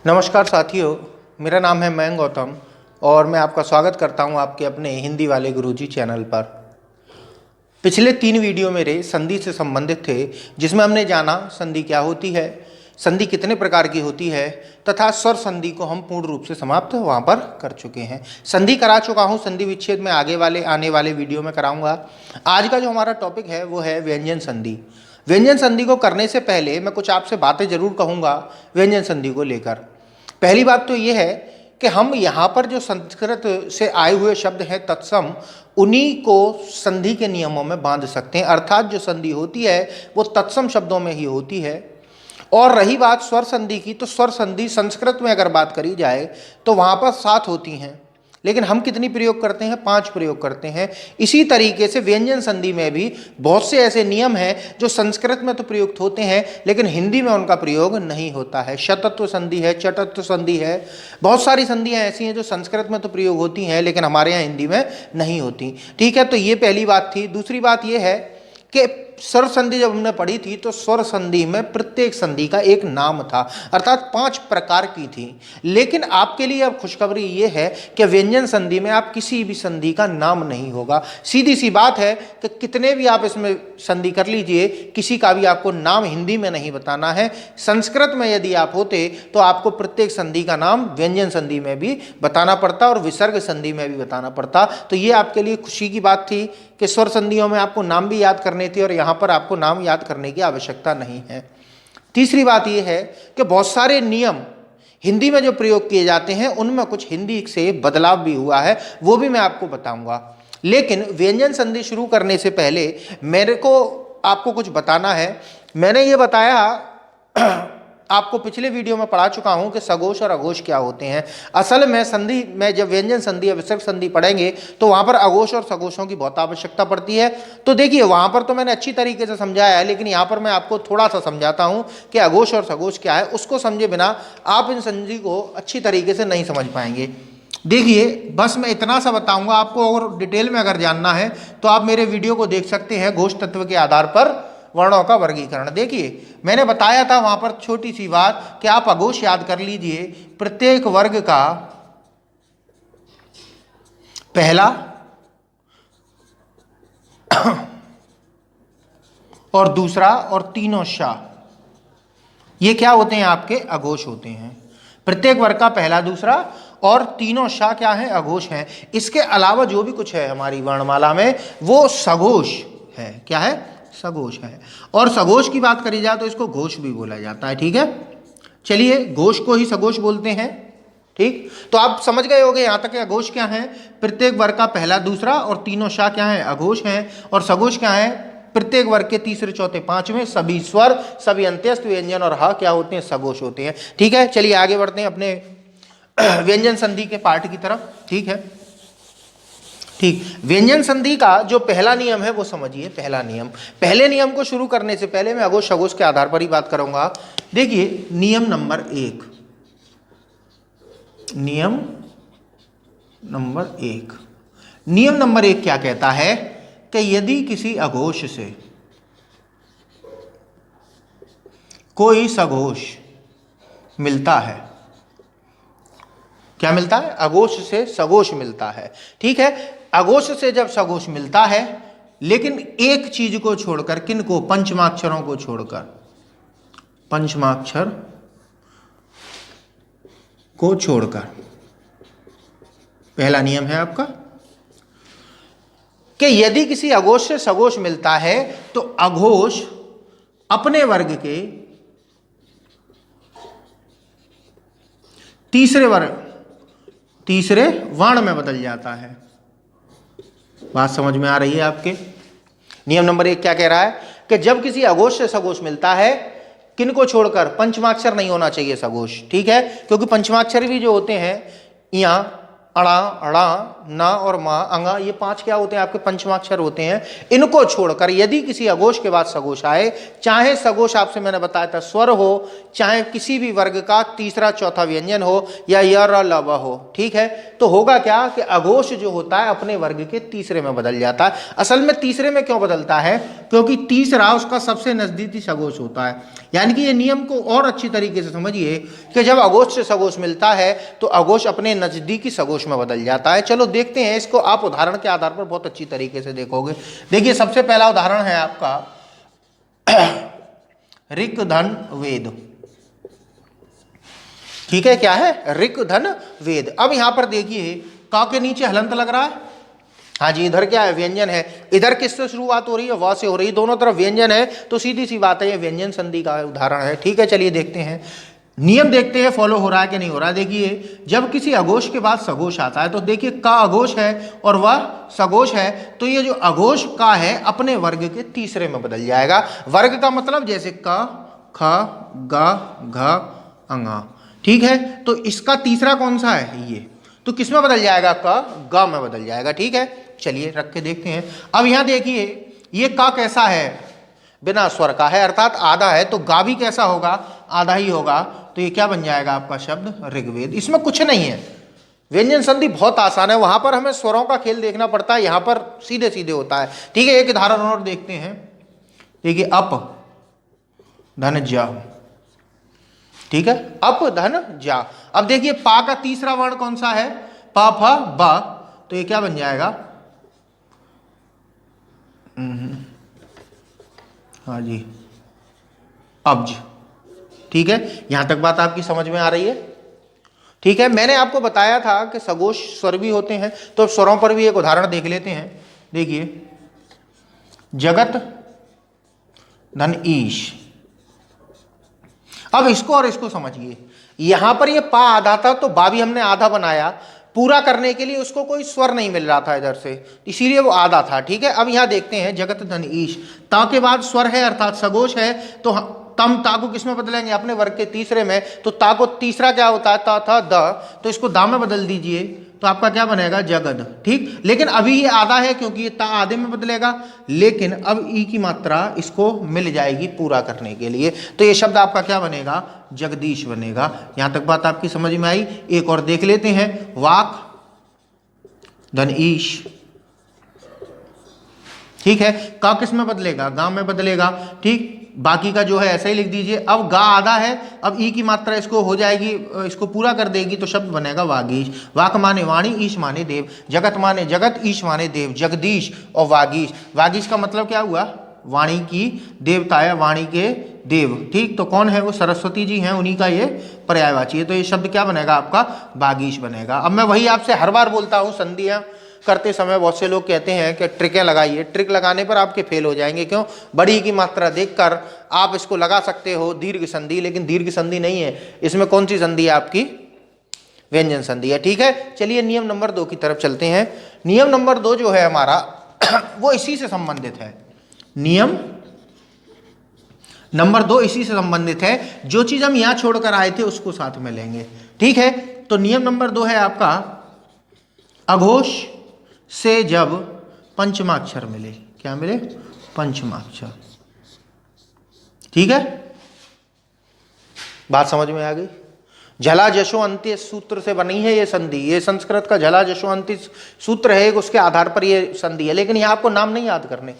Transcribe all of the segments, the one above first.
नमस्कार साथियों, मेरा नाम है मयंक गौतम और मैं आपका स्वागत करता हूं आपके अपने हिंदी वाले गुरुजी चैनल पर। पिछले 3 वीडियो मेरे संधि से संबंधित थे, जिसमें हमने जाना संधि क्या होती है, संधि कितने प्रकार की होती है तथा स्वर संधि को हम पूर्ण रूप से समाप्त वहां पर कर चुके हैं। संधि करा चुका हूं, संधि विच्छेद में आने वाले वीडियो में कराऊंगा। आज का जो हमारा टॉपिक है वो है व्यंजन संधि। व्यंजन संधि को करने से पहले मैं कुछ आपसे बातें जरूर कहूँगा व्यंजन संधि को लेकर। पहली बात तो ये है कि हम यहाँ पर जो संस्कृत से आए हुए शब्द हैं तत्सम, उन्हीं को संधि के नियमों में बांध सकते हैं। अर्थात जो संधि होती है वो तत्सम शब्दों में ही होती है। और रही बात स्वर संधि की, तो स्वर संधि संस्कृत में अगर बात करी जाए तो वहाँ पर 7 होती हैं, लेकिन हम कितनी प्रयोग करते हैं? 5 प्रयोग करते हैं। इसी तरीके से व्यंजन संधि में भी बहुत से ऐसे नियम हैं जो संस्कृत में तो प्रयुक्त होते हैं लेकिन हिंदी में उनका प्रयोग नहीं होता है। शतत्व संधि है, चतत्व संधि है, बहुत सारी संधियां ऐसी हैं जो संस्कृत में तो प्रयोग होती हैं लेकिन हमारे यहाँ हिंदी में नहीं होती। ठीक है, तो ये पहली बात थी। दूसरी बात ये है कि स्वर संधि जब हमने पढ़ी थी तो स्वर संधि में प्रत्येक संधि का एक नाम था, अर्थात 5 प्रकार की थी। लेकिन आपके लिए अब खुशखबरी ये है कि व्यंजन संधि में आप किसी भी संधि का नाम नहीं होगा। सीधी सी बात है कि कितने भी आप इसमें संधि कर लीजिए, किसी का भी आपको नाम हिंदी में नहीं बताना है। संस्कृत में यदि आप होते तो आपको प्रत्येक संधि का नाम व्यंजन संधि में भी बताना पड़ता और विसर्ग संधि में भी बताना पड़ता। तो ये आपके लिए खुशी की बात थी कि स्वर संधियों में आपको नाम भी याद करने थे और यहाँ पर आपको नाम याद करने की आवश्यकता नहीं है। तीसरी बात यह है कि बहुत सारे नियम हिंदी में जो प्रयोग किए जाते हैं उनमें कुछ हिंदी से बदलाव भी हुआ है, वो भी मैं आपको बताऊंगा। लेकिन व्यंजन संधि शुरू करने से पहले मेरे को आपको कुछ बताना है। मैंने ये बताया आपको पिछले वीडियो में पढ़ा चुका हूं कि सघोष और अघोष क्या होते हैं। असल में संधि में जब व्यंजन संधि या विसर्ग संधि पढ़ेंगे तो वहां पर अघोष और सघोषों की बहुत आवश्यकता पड़ती है। तो देखिए, वहां पर तो मैंने अच्छी तरीके से समझाया है, लेकिन यहां पर मैं आपको थोड़ा सा समझाता हूं कि अघोष और सघोष क्या है। उसको समझे बिना आप इन संधि को अच्छी तरीके से नहीं समझ पाएंगे। देखिए, बस मैं इतना सा बताऊंगा आपको, और डिटेल में अगर जानना है तो आप मेरे वीडियो को देख सकते हैं घोष तत्व के आधार पर वर्णों का वर्गीकरण। देखिए, मैंने बताया था वहां पर छोटी सी बात कि आप अघोष याद कर लीजिए। प्रत्येक वर्ग का पहला और दूसरा और तीनों शाह, ये क्या होते हैं? आपके अघोष होते हैं। प्रत्येक वर्ग का पहला, दूसरा और तीनों शाह क्या है? अघोष हैं। इसके अलावा जो भी कुछ है हमारी वर्णमाला में वो सघोष है। क्या है? सघोष है। और सघोष की बात करी जाए तो इसको घोष भी बोला जाता है। ठीक है, चलिए, घोष को ही सघोष बोलते हैं। ठीक, तो आप समझ गए होंगे यहां तक कि अघोष क्या है? प्रत्येक वर्ग का पहला, दूसरा और तीनों शाह क्या है? अघोष हैं। और सघोष क्या है? प्रत्येक वर्ग के तीसरे, चौथे, पांचवें सभी स्वर, सभी अंत्यस्थ व्यंजन और हा क्या होते हैं? सघोष होते हैं। ठीक है, चलिए आगे बढ़ते हैं अपने व्यंजन संधि के पाठ की तरफ। ठीक है, ठीक, व्यंजन संधि का जो पहला नियम है वो समझिए। पहला नियम, पहले नियम को शुरू करने से पहले मैं अघोष सघोष के आधार पर ही बात करूंगा। देखिए, नियम नंबर 1, नियम नंबर 1 क्या कहता है कि यदि किसी अघोष से कोई सघोष मिलता है, क्या मिलता है? अघोष से सघोष मिलता है। ठीक है, अघोष से जब सघोष मिलता है, लेकिन एक चीज को छोड़कर, किन को? पंचमाक्षरों को छोड़कर, पंचमाक्षर को छोड़कर। पहला नियम है आपका कि यदि किसी अघोष से सघोष मिलता है तो अघोष अपने वर्ग के तीसरे वर्ण में बदल जाता है। बात समझ में आ रही है आपके? नियम नंबर 1 क्या कह रहा है कि जब किसी अघोष से सघोष मिलता है, किनको छोड़कर? पंचमाक्षर नहीं होना चाहिए सघोष। ठीक है, क्योंकि पंचमाक्षर भी जो होते हैं, यहाँ अड़ा, अड़ा, ना और मा, अंगा, ये 5 क्या होते हैं? आपके पंचमाक्षर होते हैं। इनको छोड़कर यदि किसी अघोष के बाद सघोष आए, चाहे सघोष आपसे मैंने बताया था स्वर हो, चाहे किसी भी वर्ग का तीसरा, चौथा व्यंजन हो या य, र, ल, व हो, ठीक है, तो होगा क्या कि अघोष जो होता है अपने वर्ग के तीसरे में बदल जाता है। असल में तीसरे में क्यों बदलता है? क्योंकि तीसरा उसका सबसे नजदीकी सगोश होता है। यानी कि ये नियम को और अच्छी तरीके से समझिए कि जब अगोश से सगोश मिलता है तो अगोश अपने नजदीकी सगोश में बदल जाता है। चलो देखते हैं इसको, आप उदाहरण के आधार पर बहुत अच्छी तरीके से देखोगे। देखिए सबसे पहला उदाहरण है आपका ऋक धन वेद। ठीक है, क्या है? ऋक धन वेद। अब यहां पर देखिए का के नीचे हलंत लग रहा है। हाँ जी, इधर क्या है? व्यंजन है। इधर किससे शुरुआत हो रही है? व से हो रही है। दोनों तरफ व्यंजन है तो सीधी सी बात है ये व्यंजन संधि का उदाहरण है। ठीक है, चलिए देखते हैं, नियम देखते हैं फॉलो हो रहा है कि नहीं हो रहा है। देखिए जब किसी अघोष के बाद सघोष आता है तो देखिए का अघोष है और वह सघोष है, तो ये जो अघोष का है अपने वर्ग के तीसरे में बदल जाएगा। वर्ग का मतलब जैसे क, ख, ग, घ, अंगा। ठीक है, तो इसका तीसरा कौन सा है? ये। तो किस में बदल जाएगा? क, ग में बदल जाएगा। ठीक है, चलिए रख के देखते हैं। अब यहां देखिए ये का कैसा है? बिना स्वर का है, अर्थात आधा है। तो गा भी कैसा होगा? आधा ही होगा। तो ये क्या बन जाएगा आपका शब्द? ऋग्वेद। इसमें कुछ नहीं है, व्यंजन संधि बहुत आसान है। वहां पर हमें स्वरों का खेल देखना पड़ता है, यहां पर सीधे सीधे होता है। ठीक है, एक उदाहरण और देखते हैं। देखिए अप धन जा। ठीक है, अप धन जा। अब देखिए पा का तीसरा वर्ण कौन सा है? पा फ बा। तो ये क्या बन जाएगा? हाँ जी, अब्ज। ठीक है, यहां तक बात आपकी समझ में आ रही है? ठीक है, मैंने आपको बताया था कि सगोश स्वर भी होते हैं, तो स्वरों पर भी एक उदाहरण देख लेते हैं। देखिए जगत धन ईश। अब इसको और इसको समझिए, यहां पर ये पा आधा था तो बा भी हमने आधा बनाया, पूरा करने के लिए उसको कोई स्वर नहीं मिल रहा था इधर से, इसीलिए वो आधा था। ठीक है, अब यहां देखते हैं जगत धन ईश, ता के बाद स्वर है अर्थात सगोश है, तो तम ता को किस में बदलेंगे? अपने वर्ग के तीसरे में। तो ता को तीसरा क्या होता है? ता था द, तो इसको दा में बदल दीजिए तो आपका क्या बनेगा? जगद। ठीक, लेकिन अभी ये आधा है क्योंकि ये ता आधे में बदलेगा, लेकिन अब ई की मात्रा इसको मिल जाएगी पूरा करने के लिए, तो ये शब्द आपका क्या बनेगा? जगदीश बनेगा। यहां तक बात आपकी समझ में आई? एक और देख लेते हैं, वाक धन ईश। ठीक है, का किस में बदलेगा? गा में बदलेगा। ठीक, बाकी का जो है ऐसा ही लिख दीजिए। अब गा आधा है, अब ई की मात्रा इसको हो जाएगी, इसको पूरा कर देगी तो शब्द बनेगा वागीश। वाक माने वाणी, ईश माने देव। जगत माने जगत, ईश माने देव। जगदीश और वागीश। वागीश का मतलब क्या हुआ? वाणी की देवता है, वाणी के देव। ठीक, तो कौन है वो? सरस्वती जी हैं, उन्हीं का ये पर्यायवाची है। तो ये शब्द क्या बनेगा आपका? वागीश बनेगा। अब मैं वही आपसे हर बार बोलता हूँ, संधियां करते समय बहुत से लोग कहते हैं कि ट्रिकें लगाइए, ट्रिक लगाने पर आपके फेल हो जाएंगे। क्यों? बड़ी की मात्रा देखकर आप इसको लगा सकते हो दीर्घ संधि, लेकिन दीर्घ संधि नहीं है इसमें। कौन सी संधि है आपकी? व्यंजन संधि है। ठीक है, चलिए नियम नंबर 2 की तरफ चलते हैं। नियम नंबर 2 जो है हमारा वो इसी से संबंधित है। नियम नंबर 2 इसी से संबंधित है, जो चीज हम यहां छोड़कर आए थे उसको साथ में लेंगे। ठीक है, तो नियम नंबर 2 है आपका, अघोष से जब पंचमाक्षर मिले। क्या मिले? पंचमाक्षर। ठीक है, बात समझ में आ गई? झला जशो अंत्य सूत्र से बनी है ये संधि, ये संस्कृत का झला जशो अंत्य सूत्र है, उसके आधार पर ये संधि है, लेकिन यहां आपको नाम नहीं याद करने।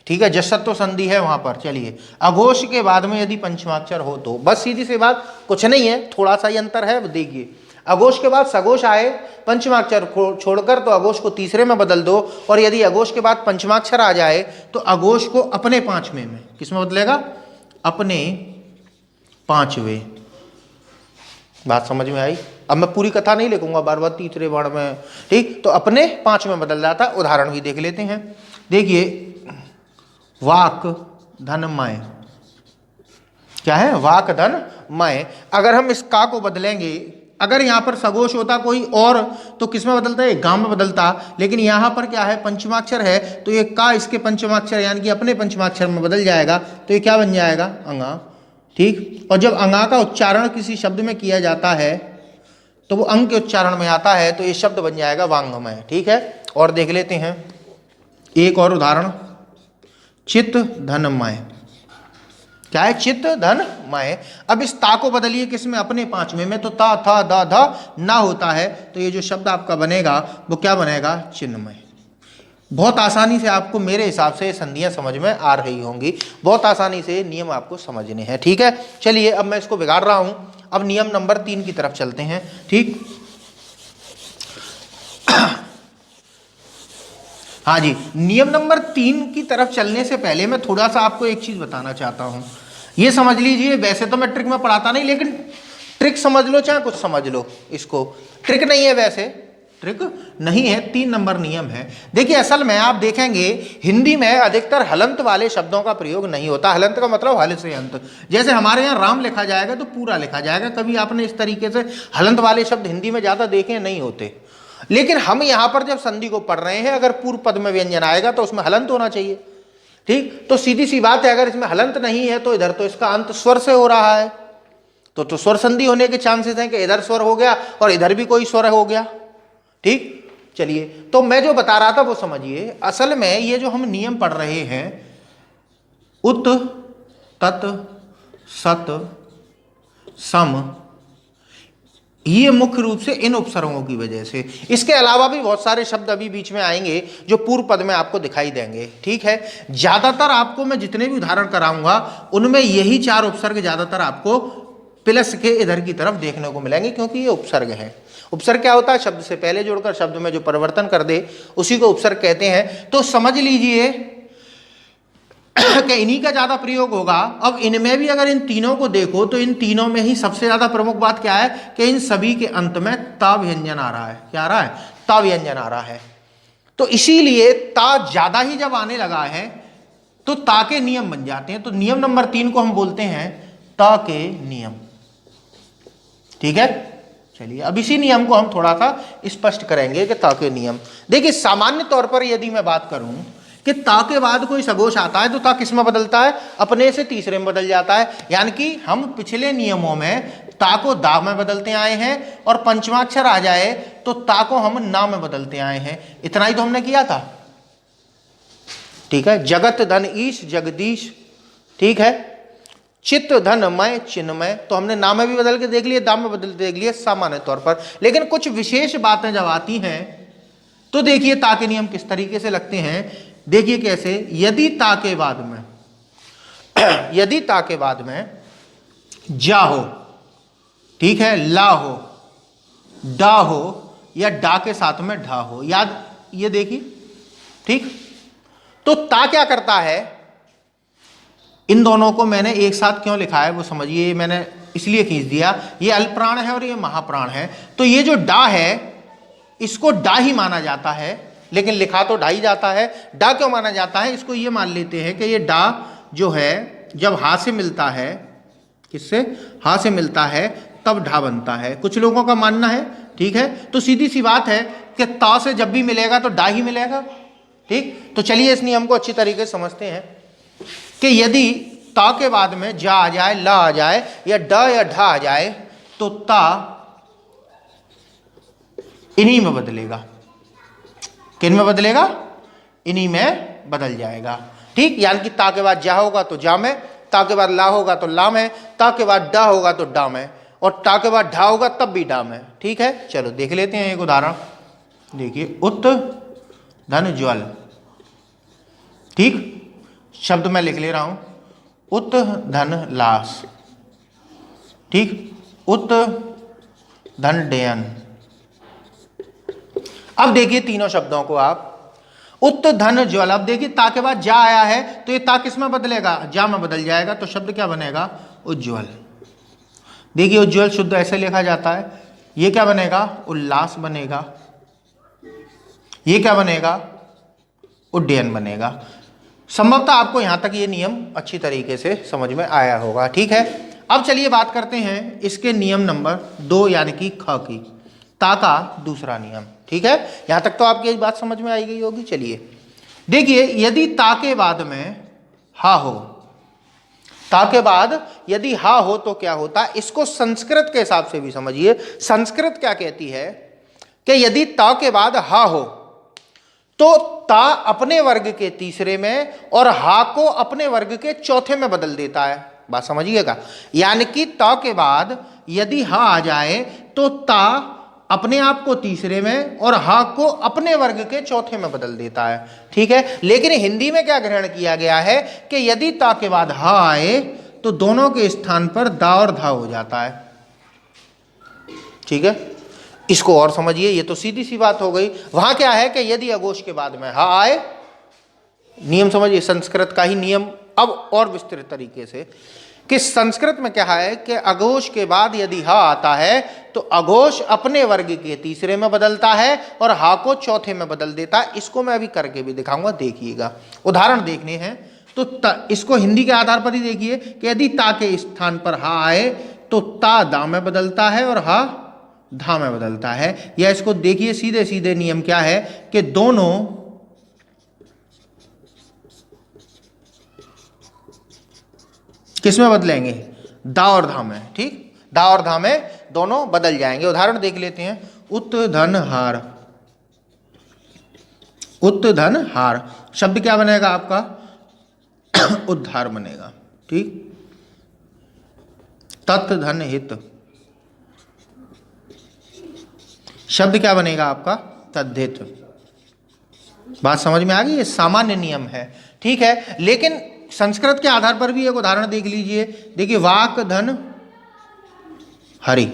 ठीक है, जसत्व संधि है वहां पर। चलिए, अघोष के बाद में यदि पंचमाक्षर हो तो बस सीधी सी बात, कुछ नहीं है, थोड़ा सा ही अंतर है। देखिए अघोष के बाद सघोष आए, पंचमाक्षर छोड़कर तो अघोष को तीसरे में बदल दो, और यदि अघोष के बाद पंचमाक्षर आ जाए तो अघोष को अपने पांचवें में, किस में बदलेगा? अपने पांचवें। बात समझ में आई? अब मैं पूरी कथा नहीं लिखूंगा बार बार तीसरे वर्ण में। ठीक, तो अपने पांचवें बदल जाता। उदाहरण भी देख लेते हैं। देखिए वाक धन मय। क्या है? वाक धन मय। अगर हम इस का को बदलेंगे, अगर यहाँ पर सघोष होता कोई और तो किस में बदलता है? गा में बदलता, लेकिन यहाँ पर क्या है? पंचमाक्षर है, तो ये का इसके पंचमाक्षर यानी कि अपने पंचमाक्षर में बदल जाएगा, तो ये क्या बन जाएगा? अंगा। ठीक, और जब अंगा का उच्चारण किसी शब्द में किया जाता है तो वो अंग के उच्चारण में आता है, तो ये शब्द बन जाएगा वांगमय। ठीक है, और देख लेते हैं एक और उदाहरण, चित्त धनमय। क्या है? चित्त धन मय। अब इस ता को बदलिए किस में? अपने पांचवें में, तो ता था दा धा ना होता है, तो ये जो शब्द आपका बनेगा वो क्या बनेगा? चिन्मय। बहुत आसानी से आपको मेरे हिसाब से संधियां समझ में आ रही होंगी, बहुत आसानी से नियम आपको समझने हैं। ठीक है, चलिए अब मैं इसको बिगाड़ रहा हूं। अब नियम नंबर 3 की तरफ चलते हैं। ठीक, हाँ जी, नियम नंबर 3 की तरफ चलने से पहले मैं थोड़ा सा आपको एक चीज बताना चाहता हूं। ये समझ लीजिए, वैसे तो मैं ट्रिक में पढ़ाता नहीं, लेकिन ट्रिक समझ लो चाहे कुछ समझ लो, इसको ट्रिक नहीं है, वैसे ट्रिक नहीं है, 3 नंबर नियम है। देखिए असल में आप देखेंगे हिंदी में अधिकतर हलंत वाले शब्दों का प्रयोग नहीं होता। हलंत का मतलब हल से अंत। जैसे हमारे यहाँ राम लिखा जाएगा तो पूरा लिखा जाएगा, कभी आपने इस तरीके से हलंत वाले शब्द हिंदी में ज्यादा देखे नहीं होते। लेकिन हम यहाँ पर जब संधि को पढ़ रहे हैं, अगर पूर्व पद में व्यंजन आएगा तो उसमें हलंत होना चाहिए। ठीक, तो सीधी सी बात है, अगर इसमें हलंत नहीं है तो इधर तो इसका अंत स्वर से हो रहा है, तो स्वर संधि होने के चांसेस हैं कि इधर स्वर हो गया और इधर भी कोई स्वर हो गया। ठीक, चलिए तो मैं जो बता रहा था वो समझिए। असल में ये जो हम नियम पढ़ रहे हैं, उत तत् सत सम, ये मुख्य रूप से इन उपसर्गों की वजह से। इसके अलावा भी बहुत सारे शब्द अभी बीच में आएंगे जो पूर्व पद में आपको दिखाई देंगे। ठीक है, ज्यादातर आपको मैं जितने भी उदाहरण कराऊंगा उनमें यही 4 उपसर्ग ज्यादातर आपको प्लस के इधर की तरफ देखने को मिलेंगे, क्योंकि ये उपसर्ग है। उपसर्ग क्या होता है? शब्द से पहले जोड़कर शब्द में जो परिवर्तन कर दे उसी को उपसर्ग कहते हैं। तो समझ लीजिए कि इन्हीं का ज्यादा प्रयोग होगा। अब इनमें भी अगर इन तीनों को देखो तो इन तीनों में ही सबसे ज्यादा प्रमुख बात क्या है कि इन सभी के अंत में ता व्यंजन आ रहा है। क्या आ रहा है? ता व्यंजन आ रहा है। तो इसीलिए ता ज्यादा ही जब आने लगा है तो ता के नियम बन जाते हैं। तो नियम नंबर 3 को हम बोलते हैं ता के नियम। ठीक है, चलिए अब इसी नियम को हम थोड़ा सा स्पष्ट करेंगे कि ता के नियम। देखिए सामान्य तौर पर यदि मैं बात करूं कि ता के बाद कोई सगोश आता है तो ता किस में बदलता है? अपने से तीसरे में बदल जाता है। यानी कि हम पिछले नियमों में ता को दा में बदलते आए हैं और पंचमा अक्षर आ जाए तो ता को हम ना में बदलते आए हैं। इतना ही तो हमने किया था। ठीक है, जगत धन ईश जगदीश, ठीक है, चित्त धन मय चिन्मय, तो हमने नाम में भी बदल के देख लिए, दाम में बदल के देख लिए सामान्य तौर पर। लेकिन कुछ विशेष बातें जब आती हैं तो देखिए ता के नियम किस तरीके से लगते हैं। देखिए कैसे, यदि ता के बाद में यदि ता के बाद में जा हो, ठीक है, ला हो, डा हो या डा के साथ में ढा हो, याद ये देखिए। ठीक, तो ता क्या करता है? इन दोनों को मैंने एक साथ क्यों लिखा है वो समझिए। मैंने इसलिए खींच दिया, ये अल्पप्राण है और ये महाप्राण है। तो ये जो डा है इसको डा ही माना जाता है, लेकिन लिखा तो ढा ही जाता है। डा क्यों माना जाता है? इसको ये मान लेते हैं कि ये डा जो है जब हा से मिलता है, किससे? हा से मिलता है, तब ढा बनता है। कुछ लोगों का मानना है। ठीक है, तो सीधी सी बात है कि ता से जब भी मिलेगा तो डा ही मिलेगा। ठीक, तो चलिए इस नियम को अच्छी तरीके से समझते हैं कि यदि ता के बाद में जा आ जाए, ला आ जाए या ड या ढा आ जाए तो ता इन्हीं में बदलेगा। किन में बदलेगा? इन्हीं में बदल जाएगा। ठीक, यानी कि ता के बाद जा होगा तो जा में, ता के बाद ला होगा तो ला में, ता के बाद डा होगा तो डा में, और ता के बाद ढा होगा तब भी डा में। ठीक है, चलो देख लेते हैं एक उदाहरण। देखिए, उत धन ज्वल, ठीक, शब्द मैं लिख ले रहा हूं, उत धन लास, ठीक, उत धन डयन। अब देखिए तीनों शब्दों को आप, उत धन ज्वल। अब देखिए ता के बाद जा आया है तो ये ता किस में बदलेगा? जा में बदल जाएगा। तो शब्द क्या बनेगा? उज्ज्वल। देखिए उज्ज्वल शुद्ध ऐसे लिखा जाता है। ये क्या बनेगा? उल्लास बनेगा। ये क्या बनेगा? उड्डयन बनेगा। संभवतः आपको यहां तक ये नियम अच्छी तरीके से समझ में आया होगा। ठीक है, अब चलिए बात करते हैं इसके नियम नंबर 2 यानी कि ख की, ता का दूसरा नियम। ठीक है, यहां तक तो आपकी बात समझ में आई गई होगी। चलिए देखिए, यदि ता के बाद में हा हो, ता के बाद यदि हा हो तो क्या होता है? इसको संस्कृत के हिसाब से भी समझिए। संस्कृत क्या कहती है कि यदि ता के बाद हा हो तो ता अपने वर्ग के तीसरे में और हा को अपने वर्ग के चौथे में बदल देता है। बात समझिएगा। यानी कि ता के बाद यदि हा आ जाए तो ता अपने आप को तीसरे में और हा को अपने वर्ग के चौथे में बदल देता है। ठीक है, लेकिन हिंदी में क्या ग्रहण किया गया है कि यदि ता के बाद हा आए तो दोनों के स्थान पर दा और धा हो जाता है। ठीक है, इसको और समझिए, ये तो सीधी सी बात हो गई। वहां क्या है कि यदि अघोष के बाद में हा आए, नियम समझिए, संस्कृत का ही नियम अब और विस्तृत तरीके से, कि संस्कृत में क्या है कि अघोष के बाद यदि हा आता है तो अघोष अपने वर्ग के तीसरे में बदलता है और हा को चौथे में बदल देता है। इसको मैं अभी करके भी दिखाऊंगा, देखिएगा, उदाहरण देखने हैं। तो इसको हिंदी के आधार पर ही देखिए कि यदि ता के स्थान पर हा आए तो ता दा में बदलता है और हा धा में बदलता है। या इसको देखिए सीधे सीधे नियम क्या है कि दोनों किस में बदलेंगे, दा और धा में। ठीक, दा और धा में दोनों बदल जाएंगे। उदाहरण देख लेते हैं, उत धन हार, उत धन हार शब्द क्या बनेगा आपका, उद्धार बनेगा। ठीक, तत् धन हित शब्द क्या बनेगा आपका, तद्धित। बात समझ में आ गई, ये सामान्य नियम है। ठीक है, लेकिन संस्कृत के आधार पर भी एक उदाहरण देख लीजिए। देखिए, वाक धन हरि,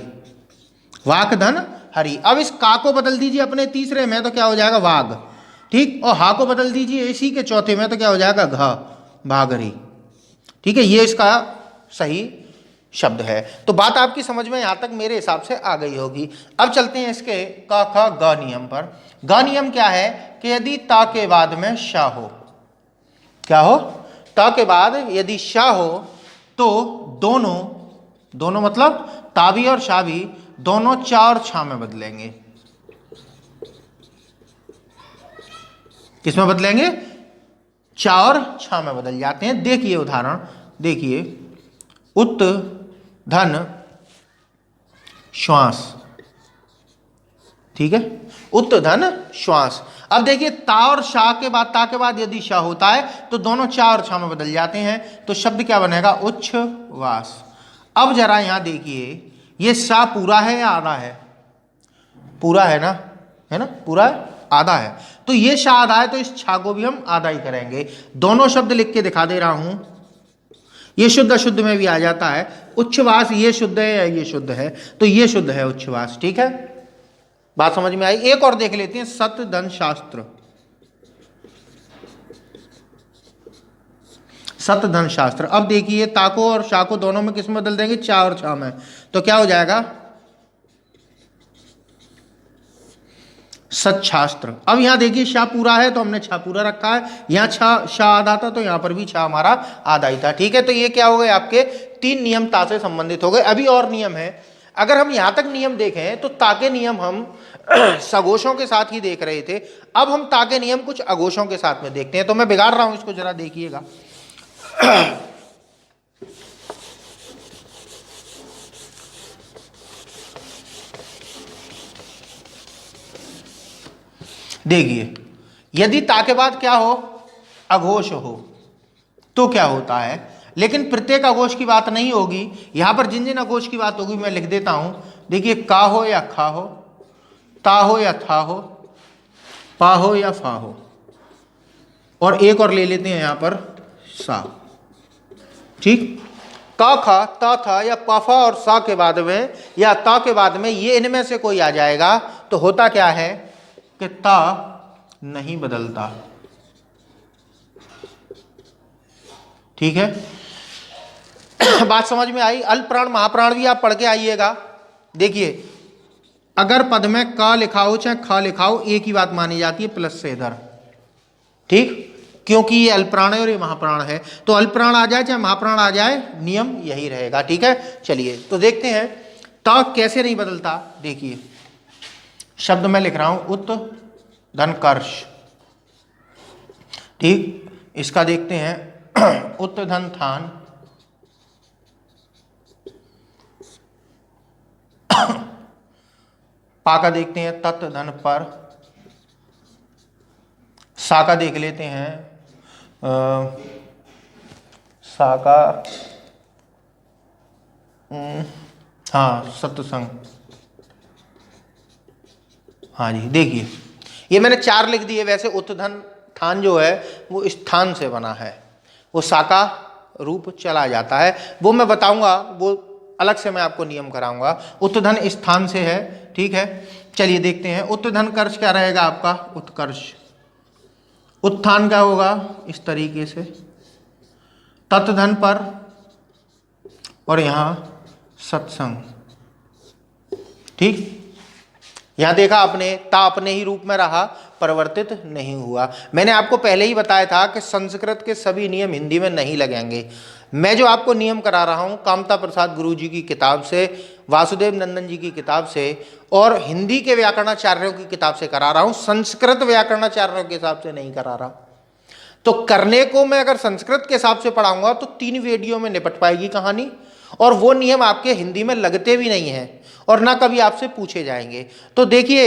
वाक धन हरि। अब इस का को बदल दीजिए अपने तीसरे में तो क्या हो जाएगा, वाग। ठीक, और हा को बदल दीजिए इसी के चौथे में तो क्या हो जाएगा, घ, भागरी। ठीक है, ये इसका सही शब्द है। तो बात आपकी समझ में यहां तक मेरे हिसाब से आ गई होगी। अब चलते हैं इसके क ख ग नियम पर। ग नियम क्या है कि यदि ता के बाद में शा हो, क्या हो, ता के बाद यदि शा हो तो दोनों, दोनों मतलब ता भी और शा भी, दोनों चा और छा में बदलेंगे। किस में बदलेंगे, चा और छा में बदल जाते हैं। देखिए उदाहरण, देखिए, उत धन श्वास। ठीक है, उत धन श्वास। अब देखिए, ता और शा के बाद, ता के बाद यदि शा होता है तो दोनों चा और छा में बदल जाते हैं। तो शब्द क्या बनेगा, उच्छ्वास। अब जरा यहां देखिए, ये शा पूरा है या आधा है, पूरा है ना, है ना, पूरा है, आधा है। तो ये शा आधा है तो इस छा को भी हम आधा ही करेंगे। दोनों शब्द लिख के दिखा दे रहा हूं, ये शुद्ध अशुद्ध में भी आ जाता है। उच्छ्वास ये शुद्ध है या ये शुद्ध है, तो ये शुद्ध है उच्छ्वास। ठीक है, बात समझ में आई। एक और देख लेते हैं, सत धन शास्त्र, सत धन शास्त्र। अब देखिए, ताको और शा को दोनों में किस में बदल देंगे, चा और छा में, तो क्या हो जाएगा, सच्छास्त्र। अब यहां देखिए, शा पूरा है तो हमने छा पूरा रखा है, यहां छा शा आधा था तो यहां पर भी छा हमारा आधा ही था। ठीक है, तो ये क्या हो गए, आपके तीन नियम ता से संबंधित हो गए। अभी और नियम है। अगर हम यहां तक नियम देखें तो ता के नियम हम सघोषों के साथ ही देख रहे थे। अब हम ता के नियम कुछ अघोषों के साथ में देखते हैं। तो मैं बिगाड़ रहा हूं इसको, जरा देखिएगा। देखिए, यदि ता के बाद क्या हो, अघोष हो, तो क्या होता है। लेकिन प्रत्येक अघोष की बात नहीं होगी, यहां पर जिन जिन अघोष की बात होगी मैं लिख देता हूं। देखिए, का हो या खा हो, ता हो या था हो, पा हो या फा हो, और एक और ले लेते हैं यहां पर, सा। ठीक, का, खा, ता, था या पाफा और सा के बाद में या ता के बाद में ये इनमें से कोई आ जाएगा तो होता क्या है कि ता नहीं बदलता। ठीक है, बात समझ में आई। अल्पप्राण महाप्राण भी आप पढ़ के आइएगा। देखिए, अगर पद में का लिखा हो चाहे खा लिखा हो, एक ही बात मानी जाती है, प्लस से इधर। ठीक, क्योंकि ये अल्पप्राण है और ये महाप्राण है, तो अल्पप्राण आ जाए चाहे महाप्राण आ जाए, नियम यही रहेगा। ठीक है, चलिए तो देखते हैं ता कैसे नहीं बदलता। देखिए, शब्द मैं लिख रहा हूं, उत धन कर्ष। ठीक, इसका देखते हैं, उत धन थान, पा का देखते हैं, तत् धन पर, सा का देख लेते हैं, सा का हाँ सत्संग। हाँ जी, देखिए ये मैंने 4 लिख दिए। वैसे उत्थन थान जो है वो स्थान से बना है, वो साका रूप चला जाता है, वो मैं बताऊंगा, वो अलग से मैं आपको नियम कराऊंगा। उत्थन स्थान से है, ठीक है। चलिए देखते हैं उत्थन कर्ष क्या रहेगा आपका। उत्कर्ष, उत्थान क्या होगा इस तरीके से, तत्धन पर और यहां सत्संग, ठीक। यहां देखा आपने, ता अपने ही रूप में रहा, परिवर्तित नहीं हुआ। मैंने आपको पहले ही बताया था कि संस्कृत के सभी नियम हिंदी में नहीं लगेंगे। मैं जो आपको नियम करा रहा हूं कामता प्रसाद गुरु जी की किताब से, वासुदेव नंदन जी की किताब से और हिंदी के व्याकरणाचार्यों की किताब से करा रहा हूं, संस्कृत व्याकरणाचार्यों के हिसाब से नहीं करा रहा। तो करने को मैं अगर संस्कृत के हिसाब से पढ़ाऊंगा तो 3 वीडियो में निपट पाएगी कहानी, और वो नियम आपके हिंदी में लगते भी नहीं हैं और ना कभी आपसे पूछे जाएंगे। तो देखिए,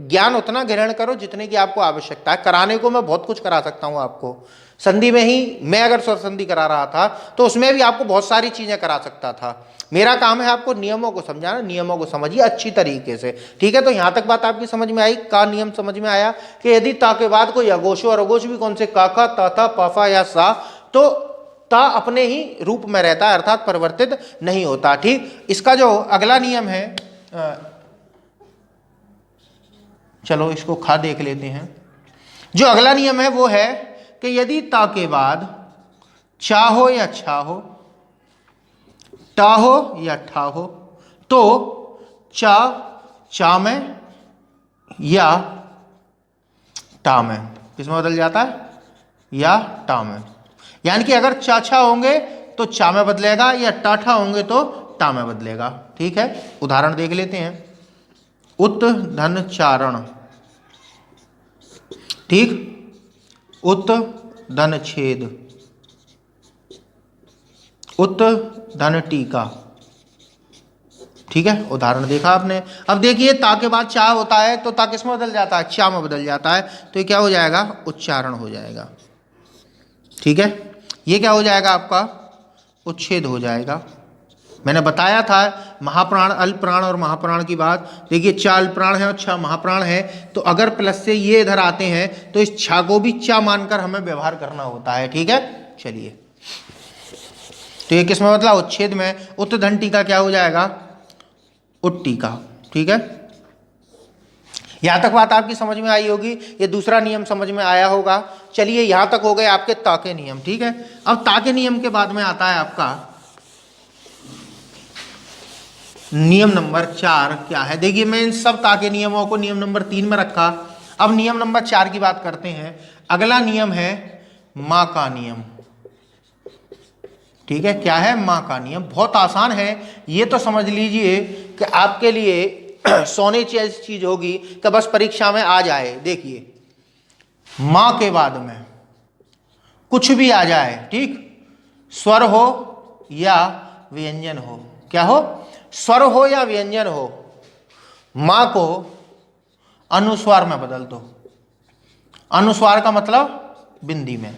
ज्ञान उतना ग्रहण करो जितने की आपको आवश्यकता है। कराने को मैं बहुत कुछ करा सकता हूं आपको। संधि में ही मैं अगर स्वर संधि करा रहा था तो उसमें भी आपको बहुत सारी चीजें करा सकता था। मेरा काम है आपको नियमों को समझाना, नियमों को समझिए अच्छी तरीके से, ठीक है। तो यहां तक बात आपकी समझ में आई, का नियम समझ में आया कि यदि ता के बाद कोई अघोष और अघोष भी कौन से काका, ताथा, पाफा या सा, तो ता अपने ही रूप में रहता है, अर्थात परिवर्तित नहीं होता, ठीक। इसका जो अगला नियम है, चलो इसको खा देख लेते हैं। जो अगला नियम है वो है कि यदि ता के बाद चा हो या छा हो, टा हो या ठा हो, तो चा चा में या टा में, किसमें बदल जाता है, या टा में। यानी कि अगर चाछा होंगे तो चा में बदलेगा, या टाठा होंगे तो टा में बदलेगा, ठीक है। उदाहरण देख लेते हैं। उत धन चारण, ठीक। उत धन छेद, उत धन टीका, ठीक है। उदाहरण देखा आपने। अब देखिए ता के बाद चा होता है तो ता किस में बदल जाता है, चा में बदल जाता है, तो ये क्या हो जाएगा, उच्चारण हो जाएगा, ठीक है। ये क्या हो जाएगा आपका, उच्छेद हो जाएगा। मैंने बताया था महाप्राण, अल्पप्राण और महाप्राण की बात। देखिए चा अल्पप्राण है और छा महाप्राण है, तो अगर प्लस से ये इधर आते हैं तो इस छा को भी चा मानकर हमें व्यवहार करना होता है, ठीक है। चलिए, तो ये किस में बदला, उच्छेद में। उत धन टीका क्या हो जाएगा, उत्टीका, ठीक है। यहां तक बात आपकी समझ में आई होगी, ये दूसरा नियम समझ में आया होगा। चलिए यहां तक हो गए आपके ता के नियम, ठीक है। अब ता के नियम के बाद में आता है आपका नियम नंबर 4 क्या है। देखिए मैं इन सब ता के नियमों को नियम नंबर 3 में रखा। अब नियम नंबर 4 की बात करते हैं। अगला नियम है मां का नियम, ठीक है। क्या है, मां का नियम। बहुत आसान है, ये तो समझ लीजिए कि आपके लिए सोने की चीज होगी कि बस परीक्षा में आ जाए। देखिए मां के बाद में कुछ भी आ जाए, ठीक, स्वर हो या व्यंजन हो, क्या हो, स्वर हो या व्यंजन हो, मां को अनुस्वार में बदल दो। अनुस्वार का मतलब बिंदी में,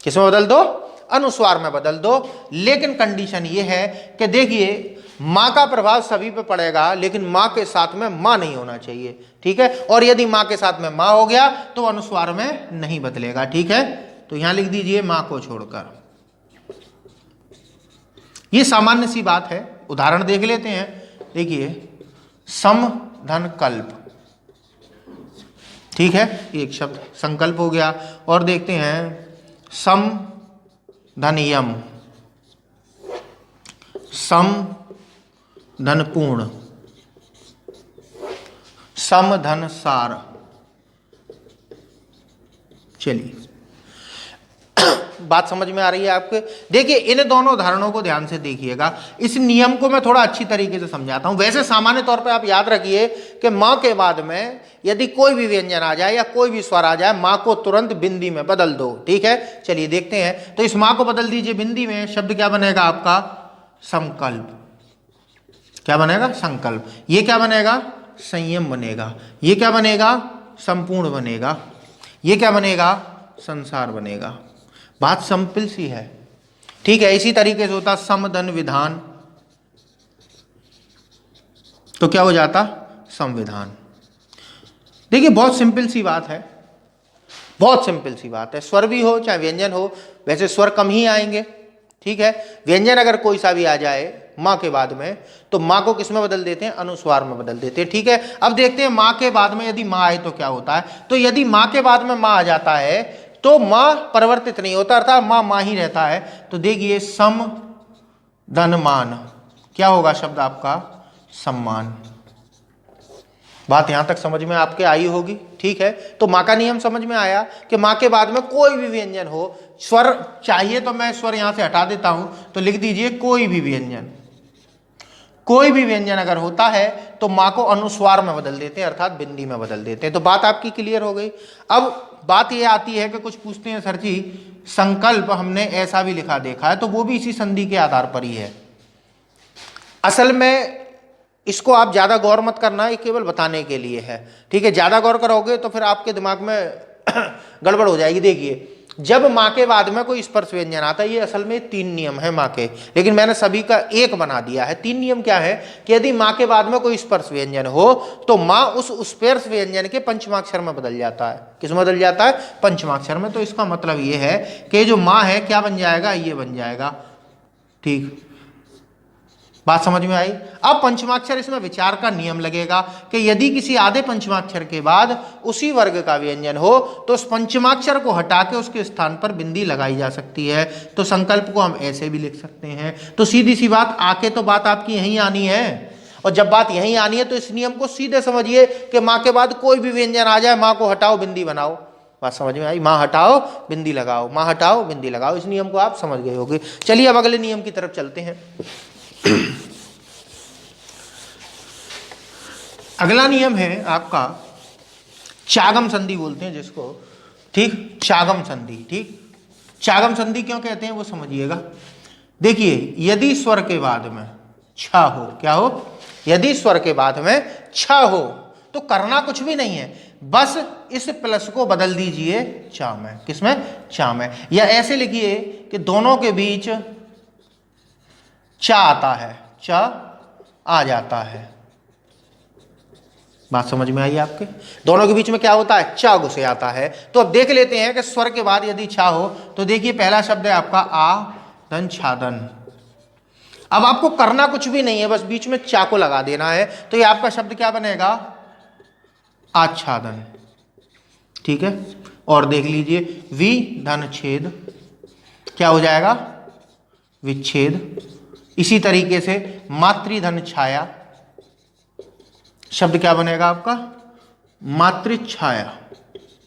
किसमें बदल दो, अनुस्वार में बदल दो। लेकिन कंडीशन ये है कि देखिए मां का प्रभाव सभी पे पड़ेगा, लेकिन मां के साथ में मां नहीं होना चाहिए, ठीक है। और यदि मां के साथ में मां हो गया तो अनुस्वार में नहीं बदलेगा, ठीक है। तो यहां लिख दीजिए मां को छोड़कर। ये सामान्य सी बात है, उदाहरण देख लेते हैं। देखिए सम धन कल्प, ठीक है, एक शब्द संकल्प हो गया। और देखते हैं सम धन यम, सम धन पूर्ण, सम धन सार। चलिए बात समझ में आ रही है आपके। देखिए इन दोनों उदाहरणों को ध्यान से देखिएगा। इस नियम को मैं थोड़ा अच्छी तरीके से समझाता हूं। वैसे सामान्य तौर पे आप याद रखिए कि मां के बाद में यदि कोई भी व्यंजन आ जाए या कोई भी स्वर आ जाए, मां को तुरंत बिंदी में बदल दो, ठीक है। चलिए देखते हैं। तो इस मां को बदल दीजिए बिंदी में, शब्द क्या बनेगा आपका, संकल्प। क्या बनेगा, संकल्प। ये क्या बनेगा, संयम बनेगा। ये क्या बनेगा, संपूर्ण बनेगा। ये क्या बनेगा, संसार बनेगा। बात सिंपल सी है, ठीक है। इसी तरीके से होता समधन विधान, तो क्या हो जाता, संविधान। देखिए बहुत सिंपल सी बात है, बहुत सिंपल सी बात है। स्वर भी हो चाहे व्यंजन हो, वैसे स्वर कम ही आएंगे, ठीक है। व्यंजन अगर कोई सा भी आ जाए माँ के बाद में, तो माँ को किस में बदल देते हैं, अनुस्वार में बदल देते हैं, ठीक है। अब देखते हैं माँ के बाद में यदि माँ आए तो क्या होता है। तो यदि माँ के बाद में माँ आ जाता है तो माँ परिवर्तित नहीं होता, अर्थात माँ माँ ही रहता है। तो देखिए सम धन मान, क्या होगा शब्द आपका, सम्मान। बात यहां तक समझ में आपके आई होगी, ठीक है। तो माँ का नियम समझ में आया कि माँ के बाद में कोई भी व्यंजन हो, स्वर चाहिए तो मैं स्वर यहां से हटा देता हूं, तो लिख दीजिए कोई भी व्यंजन। कोई भी व्यंजन अगर होता है तो माँ को अनुस्वार में बदल देते हैं, अर्थात बिंदी में बदल देते हैं। तो बात आपकी क्लियर हो गई। अब बात यह आती है कि कुछ पूछते हैं सर जी संकल्प हमने ऐसा भी लिखा देखा है, तो वो भी इसी संधि के आधार पर ही है। असल में इसको आप ज़्यादा गौर मत करना, ये केवल बताने के लिए है, ठीक है। ज़्यादा गौर करोगे तो फिर आपके दिमाग में गड़बड़ हो जाएगी। देखिए जब माँ के बाद में कोई स्पर्श व्यंजन आता है, ये असल में 3 नियम है माँ के, लेकिन मैंने सभी का एक बना दिया है। 3 नियम क्या है कि यदि माँ के बाद में कोई स्पर्श व्यंजन हो तो माँ उस स्पर्श व्यंजन के पंचमाक्षर में बदल जाता है। किस में बदल जाता है, पंचमाक्षर में। तो इसका मतलब ये है कि जो माँ है क्या बन जाएगा, ये बन जाएगा, ठीक। बात समझ में आई। अब पंचमाक्षर, इसमें विचार का नियम लगेगा कि यदि किसी आधे पंचमाक्षर के बाद उसी वर्ग का व्यंजन हो तो उस पंचमाक्षर को हटा के उसके स्थान पर बिंदी लगाई जा सकती है। तो संकल्प को हम ऐसे भी लिख सकते हैं। तो सीधी सी बात, आके तो बात आपकी यहीं आनी है, और जब बात यहीं आनी है तो इस नियम को सीधे समझिए कि माँ के बाद कोई भी व्यंजन आ जाए, माँ को हटाओ बिंदी बनाओ। बात समझ में आई, माँ हटाओ बिंदी लगाओ, माँ हटाओ बिंदी लगाओ। इस नियम को आप समझ गए होंगे। चलिए अब अगले नियम की तरफ चलते हैं। अगला नियम है आपका चागम संधि बोलते हैं जिसको, ठीक, चागम संधि, ठीक। चागम संधि क्यों कहते हैं वो समझिएगा। देखिए यदि स्वर के बाद में छ हो, क्या हो, यदि स्वर के बाद में छ हो तो करना कुछ भी नहीं है, बस इस प्लस को बदल दीजिए चा में। किसमें, चा में। या ऐसे लिखिए कि दोनों के बीच चा आता है, चा आ जाता है। बात समझ में आई आपके, दोनों के बीच में क्या होता है, चा घुसे आता है। तो अब देख लेते हैं कि स्वर के बाद यदि छा हो तो देखिए पहला शब्द है आपका आ धन छादन। अब आपको करना कुछ भी नहीं है, बस बीच में चा को लगा देना है। तो ये आपका शब्द क्या बनेगा, आच्छादन, ठीक है। और देख लीजिए वि धन छेद, क्या हो जाएगा, विच्छेद। इसी तरीके से मातृधन छाया, शब्द क्या बनेगा आपका, मातृछाया,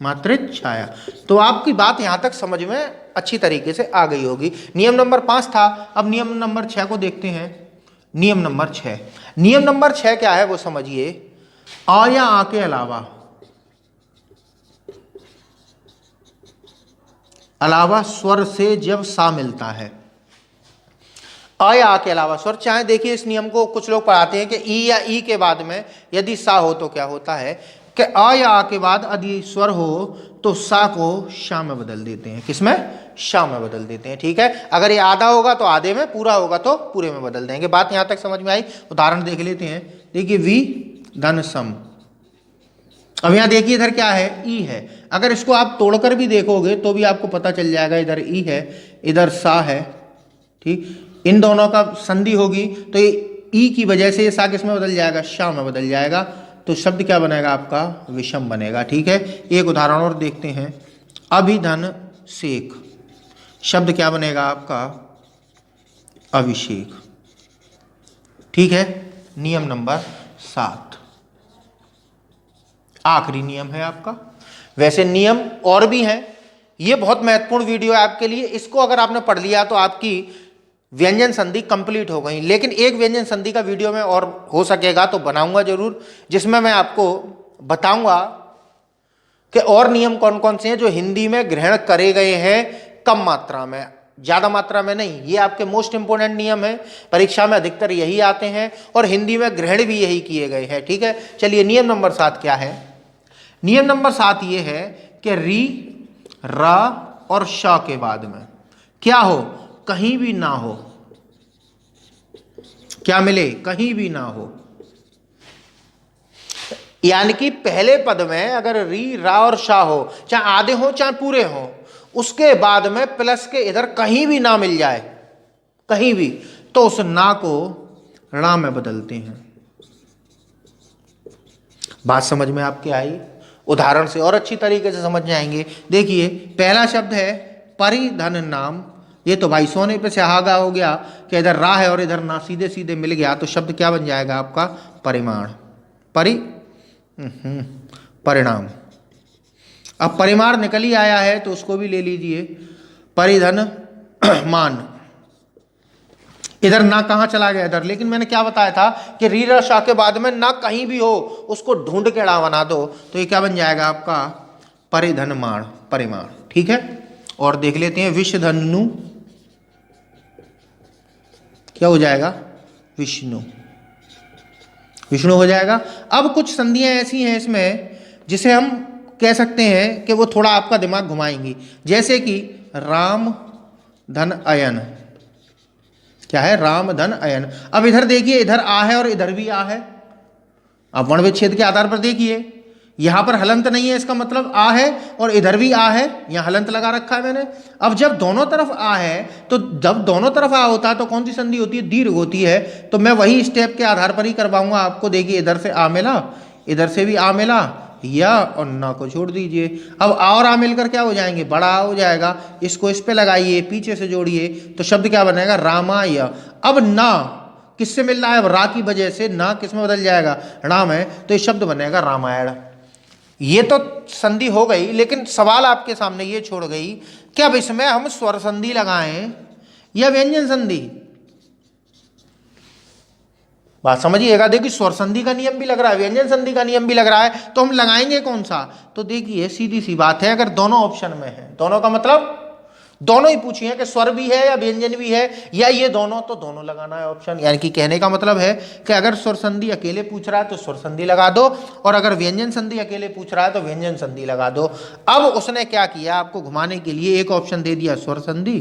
मातृछाया। तो आपकी बात यहां तक समझ में अच्छी तरीके से आ गई होगी। नियम नंबर 5 था। अब नियम नंबर 6 को देखते हैं। नियम नंबर 6, नियम नंबर 6 क्या है वो समझिए। आ या आ के अलावा, अलावा स्वर से जब सा मिलता है, आ या आ के अलावा स्वर, चाहे देखिए इस नियम को कुछ लोग पढ़ाते हैं कि ई या ई के बाद में यदि सा हो तो क्या होता है कि आ या आ के बाद यदि स्वर हो तो सा को शा में बदल देते हैं। किसमें, शा में बदल देते हैं, ठीक है। अगर ये आधा होगा तो आधे में, पूरा होगा तो पूरे में बदल देंगे। बात यहां तक समझ में आई। उदाहरण देख लेते हैं। देखिए वी धन सम, अब यहां देखिए इधर क्या है, ई है। अगर इसको आप तोड़कर भी देखोगे तो भी आपको पता चल जाएगा, इधर ई है इधर सा है, ठीक। इन दोनों का संधि होगी तो ये ई की वजह से ये सा किस में बदल जाएगा, शा में बदल जाएगा। तो शब्द क्या बनेगा आपका, विषम बनेगा, ठीक है। एक उदाहरण और देखते हैं। अभिधन शेख, शब्द क्या बनेगा आपका, अभिषेक, ठीक है। नियम नंबर 7 आखिरी नियम है आपका। वैसे नियम और भी हैं, ये बहुत महत्वपूर्ण वीडियो है आपके लिए। इसको अगर आपने पढ़ लिया तो आपकी व्यंजन संधि कंप्लीट हो गई। लेकिन एक व्यंजन संधि का वीडियो में और हो सकेगा तो बनाऊंगा जरूर, जिसमें मैं आपको बताऊंगा कि और नियम कौन कौन से हैं जो हिंदी में ग्रहण करे गए हैं, कम मात्रा में, ज़्यादा मात्रा में नहीं। ये आपके मोस्ट इंपोर्टेंट नियम है, परीक्षा में अधिकतर यही आते हैं और हिंदी में ग्रहण भी यही किए गए हैं, ठीक है। चलिए नियम नंबर 7 क्या है। नियम नंबर 7 ये है कि री, रा और शा के बाद में क्या हो, कहीं भी ना हो, क्या मिले, कहीं भी ना हो। यानी कि पहले पद में अगर री, रा और शा हो, चाहे आधे हो चाहे पूरे हो, उसके बाद में प्लस के इधर कहीं भी ना मिल जाए, कहीं भी, तो उस ना को णा में बदलते हैं। बात समझ में आपके आई? उदाहरण से और अच्छी तरीके से समझ जाएंगे। देखिए पहला शब्द है परिधन नाम। ये तो भाई सोने पे सुहागा हो गया कि इधर रा है और इधर ना सीधे सीधे मिल गया, तो शब्द क्या बन जाएगा आपका? परिमाण, परिणाम। अब परिमाण निकल ही आया है तो उसको भी ले लीजिए, परिधन मान। इधर ना कहाँ चला गया? इधर। लेकिन मैंने क्या बताया था कि री रा शा के बाद में ना कहीं भी हो उसको ढूंढ के ड़ा बना दो, तो ये क्या बन जाएगा आपका? परिधनमाण, परिमाण। ठीक है, और देख लेते हैं विषधनु, क्या हो जाएगा? विष्णु, विष्णु हो जाएगा। अब कुछ संधियां ऐसी हैं इसमें जिसे हम कह सकते हैं कि वो थोड़ा आपका दिमाग घुमाएंगी, जैसे कि राम धन अयन। क्या है? राम धन अयन। अब इधर देखिए, इधर आ है और इधर भी आ है। अब वर्ण विच्छेद के आधार पर देखिए, यहां पर हलंत नहीं है, इसका मतलब आ है, और इधर भी आ है, यहां हलंत लगा रखा है मैंने। अब जब दोनों तरफ आ है, तो जब दोनों तरफ आ होता है तो कौन सी संधि होती है? दीर्घ होती है। तो मैं वही स्टेप के आधार पर ही करवाऊंगा आपको। देखिए इधर से आ मिला, इधर से भी आ मिला, या और ना को छोड़ दीजिए। अब आ और आ मिलकर क्या हो जाएंगे? बड़ा आ हो जाएगा। इसको इस पे लगाइए, पीछे से जोड़िए, तो शब्द क्या बनेगा? रामाय। अब ना किससे मिल रहा है? अब रा की वजह से ना किस में बदल जाएगा? णा में, तो ये शब्द बनेगा रामायण। ये तो संधि हो गई, लेकिन सवाल आपके सामने ये छोड़ गई कि अब इसमें हम स्वर संधि लगाएं या व्यंजन संधि? बात समझिएगा। देखिए स्वर संधि का नियम भी लग रहा है, व्यंजन संधि का नियम भी लग रहा है, तो हम लगाएंगे कौन सा? तो देखिए सीधी सी बात है, अगर दोनों ऑप्शन में है, दोनों का मतलब दोनों ही पूछिए कि स्वर भी है या व्यंजन भी है या ये दोनों, तो दोनों लगाना है ऑप्शन। यानी कि कहने का मतलब है कि अगर स्वर संधि अकेले पूछ रहा है तो स्वर संधि लगा दो, और अगर व्यंजन संधि अकेले पूछ रहा है तो व्यंजन संधि लगा दो। अब उसने क्या किया? आपको घुमाने के लिए एक ऑप्शन दे दिया स्वर संधि,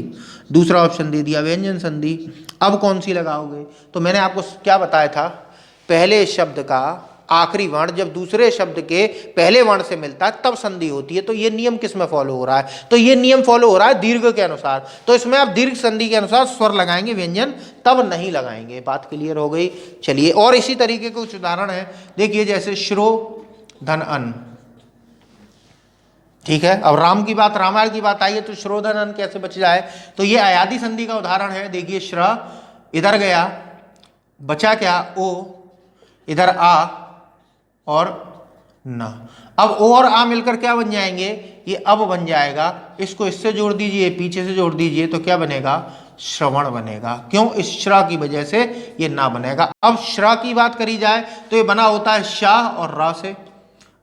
दूसरा ऑप्शन दे दिया व्यंजन संधि। अब कौन सी लगाओगे? तो मैंने आपको क्या बताया था, पहले शब्द का आखिरी वर्ण जब दूसरे शब्द के पहले वर्ण से मिलता है तब संधि होती है। तो ये नियम किस में फॉलो हो रहा है? तो ये नियम फॉलो हो रहा है दीर्घ के अनुसार। तो इसमें आप दीर्घ संधि के अनुसार स्वर लगाएंगे, व्यंजन तब नहीं लगाएंगे। बात क्लियर हो गई? चलिए और इसी तरीके के कुछ उदाहरण है। देखिए जैसे श्रो धन अन। ठीक है, अब राम की बात, रामायण की बात आई है, तो श्रो धन अन कैसे बच जाए? तो ये अयादि संधि का उदाहरण है। देखिए श्र इधर गया, बचा क्या? ओ, इधर आ और ना। अब ओ और आ मिलकर क्या बन जाएंगे? ये अब बन जाएगा। इसको इससे जोड़ दीजिए, पीछे से जोड़ दीजिए, तो क्या बनेगा? श्रवण बनेगा। क्यों? इस श्रा की वजह से ये ना बनेगा। अब श्रा की बात करी जाए तो ये बना होता है शाह और रा से।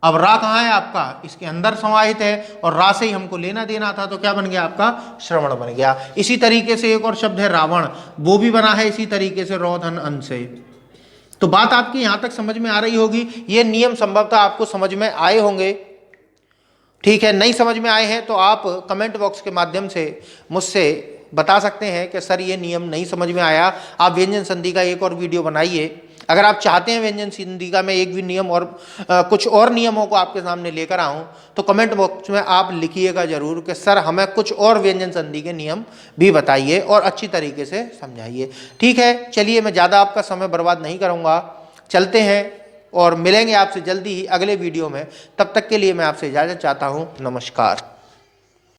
अब रा कहाँ है आपका? इसके अंदर समाहित है, और रा से ही हमको लेना देना था, तो क्या बन गया आपका? श्रवण बन गया। इसी तरीके से एक और शब्द है रावण, वो भी बना है इसी तरीके से रोधन अन से। तो बात आपकी यहां तक समझ में आ रही होगी। ये नियम संभवतः आपको समझ में आए होंगे। ठीक है, नहीं समझ में आए हैं तो आप कमेंट बॉक्स के माध्यम से मुझसे बता सकते हैं कि सर ये नियम नहीं समझ में आया, आप व्यंजन संधि का एक और वीडियो बनाइए। अगर आप चाहते हैं व्यंजन संधि का मैं एक भी नियम और कुछ और नियमों को आपके सामने लेकर आऊं, तो कमेंट बॉक्स में आप लिखिएगा जरूर कि सर हमें कुछ और व्यंजन संधि के नियम भी बताइए और अच्छी तरीके से समझाइए। ठीक है, चलिए मैं ज़्यादा आपका समय बर्बाद नहीं करूँगा, चलते हैं और मिलेंगे आपसे जल्दी ही अगले वीडियो में। तब तक के लिए मैं आपसे इजाज़त चाहता हूँ। नमस्कार।